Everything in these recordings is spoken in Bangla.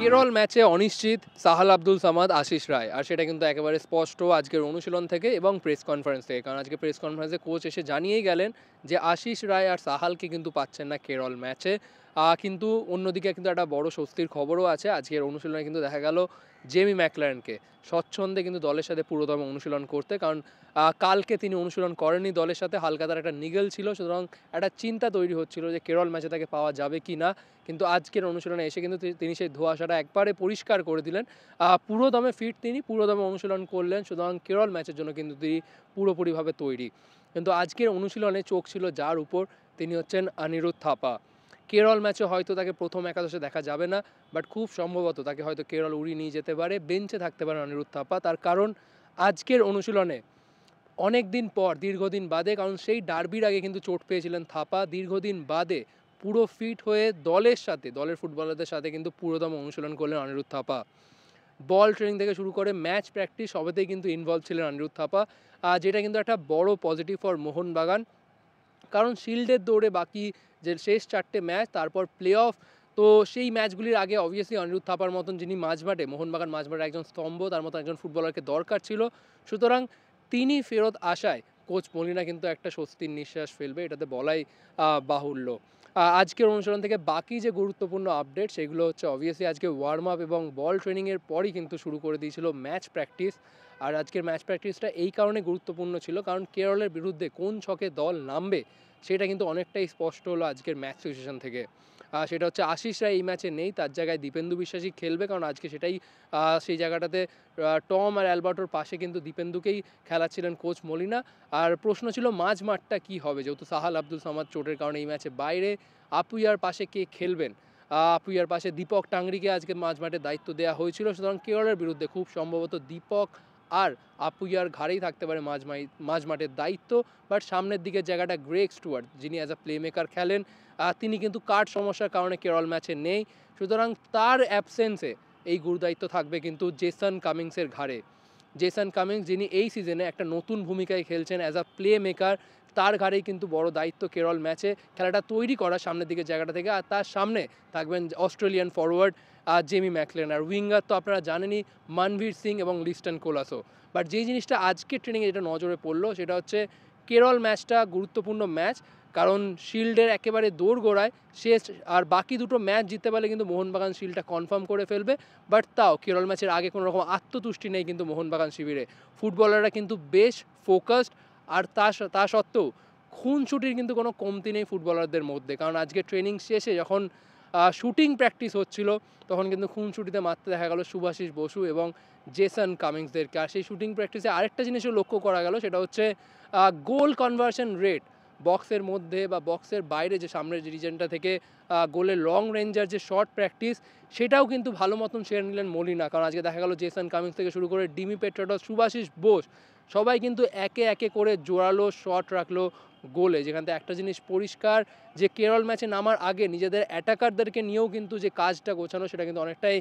কেরল ম্যাচে অনিশ্চিত সাহাল আব্দুল সামাদ, আশিস রায়, আর সেটা কিন্তু একেবারে স্পষ্ট আজকের অনুশীলন থেকে এবং প্রেস কনফারেন্স থেকে। কারণ আজকে প্রেস কনফারেন্সে কোচ এসে জানিয়েই গেলেন যে আশিস রায় আর সাহালকে কিন্তু পাচ্ছেন না কেরল ম্যাচে। কিন্তু অন্যদিকে কিন্তু একটা বড় স্বস্তির খবরও আছে। আজকের অনুশীলনে কিন্তু দেখা গেল জেমি ম্যাকলারেনকে স্বচ্ছন্দে কিন্তু দলের সাথে পুরোদম অনুশীলন করতে। কারণ কালকে তিনি অনুশীলন করেননি দলের সাথে, হালকা তার একটা নিগেল ছিল, সুতরাং একটা চিন্তা তৈরি হচ্ছিল যে কেরল ম্যাচে তাকে পাওয়া যাবে কি না। কিন্তু আজকের অনুশীলনে এসে কিন্তু তিনি সেই ধোঁয়াশাটা একবারে পরিষ্কার করে দিলেন। পুরো দমে ফিট, তিনি পুরো দমে অনুশীলন করলেন, সুতরাং কেরল ম্যাচের জন্য কিন্তু তিনি পুরোপুরিভাবে তৈরি। কিন্তু আজকের অনুশীলনে চোখ ছিল যার উপর, তিনি হচ্ছেন অনিরুদ্ধ থাপা। কেরল ম্যাচে হয়তো তাকে প্রথম একাদশে দেখা যাবে না, বাট খুব সম্ভবত তাকে হয়তো কেরল উড়িয়ে নিয়ে যেতে পারে, বেঞ্চে থাকতে পারে অনিরুদ্ধ থাপা। তার কারণ আজকের অনুশীলনে অনেক দিন পর, দীর্ঘদিন বাদে, কারণ সেই ডার্বির আগে কিন্তু চোট পেয়েছিলেন থাপা, দীর্ঘদিন বাদে পুরো ফিট হয়ে দলের সাথে, দলের ফুটবলারদের সাথে কিন্তু পুরোদম অনুশীলন করলেন অনিরুদ্ধ থাপা। বল ট্রেনিং থেকে শুরু করে ম্যাচ প্র্যাকটিস সবেতেই কিন্তু ইনভলভ ছিলেন অনিরুদ্ধ থাপা, যেটা কিন্তু একটা বড় পজিটিভ ফর মোহনবাগান। কারণ শিল্ডের দৌড়ে বাকি যে শেষ 4টে ম্যাচ, তারপর প্লে অফ, তো সেই ম্যাচগুলির আগে অবভিয়াসলি অনিরুদ্ধ থাপার মতন, যিনি মাঝমাঠে, মোহনবাগান মাঝমাঠে একজন স্তম্ভ, তার মতো একজন ফুটবলারকে দরকার ছিল। সুতরাং তিনি ফেরত আসায় কোচ মলিনা কিন্তু একটা স্বস্তির নিঃশ্বাস ফেলবে, এটাতে বলাই বাহুল্য। আজকের অনুশীলন থেকে বাকি যে গুরুত্বপূর্ণ আপডেট, সেগুলো হচ্ছে অবভিয়াসলি আজকে ওয়ার্ম আপ এবং বল ট্রেনিংয়ের পরই কিন্তু শুরু করে দিয়েছিল ম্যাচ প্র্যাকটিস। আর আজকের ম্যাচ প্র্যাকটিসটা এই কারণে গুরুত্বপূর্ণ ছিল, কারণ কেরলের বিরুদ্ধে কোন ছকে দল নামবে সেটা কিন্তু অনেকটাই স্পষ্ট হলো আজকের ম্যাচ সিচুয়েশন থেকে। সেটা হচ্ছে আশিস রায় এই ম্যাচে নেই, তার জায়গায় দীপেন্দু বিশ্বাসই খেলবে, কারণ আজকে সেটাই সেই জায়গাটাতে টম আর অ্যালবার্টোর পাশে কিন্তু দীপেন্দুকেই খেলাচ্ছিলেন কোচ মলিনা। আর প্রশ্ন ছিল মাঝ মাঠটা কী হবে, যেহেতু সাহাল আব্দুল সামাদ চোটের কারণে এই ম্যাচে বাইরে, আপুইয়ার পাশে কে খেলবেন। আপুইয়ার পাশে দীপক টাংরিকে আজকে মাঝ মাঠে দায়িত্ব দেওয়া হয়েছিল, সুতরাং কেরলের বিরুদ্ধে খুব সম্ভবত দীপক আর আপুইয়ার ঘাড়েই থাকতে পারে মাঝ মাঠের দায়িত্ব। বাট সামনের দিকের জায়গাটা গ্রেগ স্টুয়ার্ট, যিনি অ্যাজ আ প্লে মেকার খেলেন, তিনি কিন্তু কার্ড সমস্যার কারণে কেরল ম্যাচে নেই, সুতরাং তার অ্যাবসেন্সে এই গুরুদায়িত্ব থাকবে কিন্তু জেসন কামিংসের ঘাড়ে। জেসন কামিংস, যিনি এই সিজনে একটা নতুন ভূমিকায় খেলছেন অ্যাজ আ প্লে মেকার, তার ঘাড়েই কিন্তু বড় দায়িত্ব কেরল ম্যাচে খেলাটা তৈরি করা সামনের দিকের জায়গাটা থেকে। আর তার সামনে থাকবেন অস্ট্রেলিয়ান ফরওয়ার্ড জেমি ম্যাকলেন, আর উইঙ্গার তো আপনারা জানেনই মনভীর সিং এবং লিস্টন কোলাসো। বাট যেই জিনিসটা আজকের ট্রেনিংয়ে যেটা নজরে পড়লো, সেটা হচ্ছে কেরল ম্যাচটা গুরুত্বপূর্ণ ম্যাচ, কারণ শিল্ডের একেবারে দোরগোড়ায় শেষ, আর বাকি দুটো ম্যাচ জিততে পারলে কিন্তু মোহনবাগান শিল্ডটা কনফার্ম করে ফেলবে। বাট তাও কেরল ম্যাচের আগে কোনো রকম আত্মতুষ্টি নেই কিন্তু মোহনবাগান শিবিরে, ফুটবলাররা কিন্তু বেশ ফোকাসড। আর তা সত্ত্বেও খুনসুটির কিন্তু কোনো কমতি নেই ফুটবলারদের মধ্যে, কারণ আজকে ট্রেনিং শেষে যখন শুটিং প্র্যাকটিস হচ্ছিল, তখন কিন্তু খুনসুটিতে মারতে দেখা গেল সুভাষিস বসু এবং জেসন কামিংসদেরকে। আর সেই শুটিং প্র্যাকটিসে আরেকটা জিনিসও লক্ষ্য করা গেল, সেটা হচ্ছে গোল কনভার্সন রেট, বক্সের মধ্যে বা বক্সের বাইরে যে সামনের যে রিজনটা থেকে গোলের লং রেঞ্জার যে শর্ট প্র্যাকটিস, সেটাও কিন্তু ভালো মতন সেরে নিলেন মলিনা। কারণ আজকে দেখা গেল জেসন কামিংস থেকে শুরু করে ডিমি পেট্রাটস, সুভাষিস বোস, সবাই কিন্তু একে একে করে জোরালো শট রাখলো গোলে। যেখান থেকে একটা জিনিস পরিষ্কার, যে কেরল ম্যাচে নামার আগে নিজেদের অ্যাটাকারদেরকে নিয়েও কিন্তু যে কাজটা গোছানো, সেটা কিন্তু অনেকটাই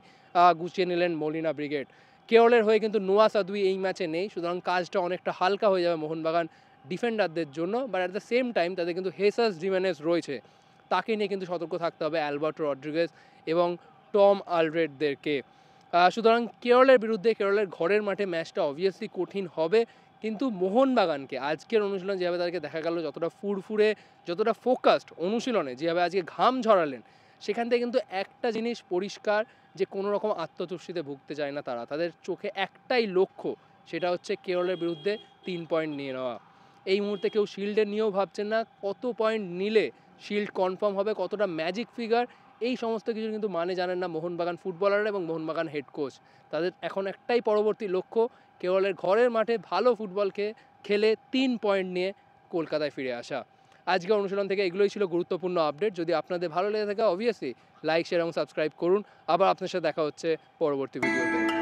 গুছিয়ে নিলেন মলিনা ব্রিগেড। কেরলের হয়ে কিন্তু নোয়া সাদুই এই ম্যাচে নেই, সুতরাং কাজটা অনেকটা হালকা হয়ে যাবে মোহনবাগান ডিফেন্ডারদের জন্য। But at the same time তাদের কিন্তু হেসাস জিমেনেজ রয়েছে, তাকে নিয়ে কিন্তু সতর্ক থাকতে হবে অ্যালবার্টো রড্রিগেজ এবং টম আলরেডদেরকে। সুতরাং কেরলের বিরুদ্ধে, কেরলের ঘরের মাঠে ম্যাচটা অবভিয়াসলি কঠিন হবে, কিন্তু মোহনবাগানকে আজকের অনুশীলন যেভাবে তাদেরকে দেখা গেল, যতটা ফুরফুরে, যতটা ফোকাসড অনুশীলনে, যেভাবে আজকে ঘাম ঝরালেন, সেখান থেকে কিন্তু একটা জিনিস পরিষ্কার, যে কোনো রকম আত্মতুষ্টিতে ভুগতে চায় না তারা। তাদের চোখে একটাই লক্ষ্য, সেটা হচ্ছে কেরলের বিরুদ্ধে 3 পয়েন্ট নিয়ে নেওয়া। এই মুহূর্তে কেউ শিল্ডের নিয়েও ভাবছেন না কত পয়েন্ট নিলে শিল্ড কনফার্ম হবে, কতটা ম্যাজিক ফিগার, এই সমস্ত কিছু কিন্তু মানে জানেন না মোহনবাগান ফুটবলাররা এবং মোহনবাগান হেড কোচ। তাদের এখন একটাই পরবর্তী লক্ষ্য, কেরলের ঘরের মাঠে ভালো ফুটবলকে খেলে 3 পয়েন্ট নিয়ে কলকাতায় ফিরে আসা। আজকের অনুশীলন থেকে এগুলোই ছিল গুরুত্বপূর্ণ আপডেট। যদি আপনাদের ভালো লেগে থাকে অবভিয়াসলি লাইক, শেয়ার এবং সাবস্ক্রাইব করুন। আবার আপনার সাথে দেখা হচ্ছে পরবর্তী ভিডিওতে।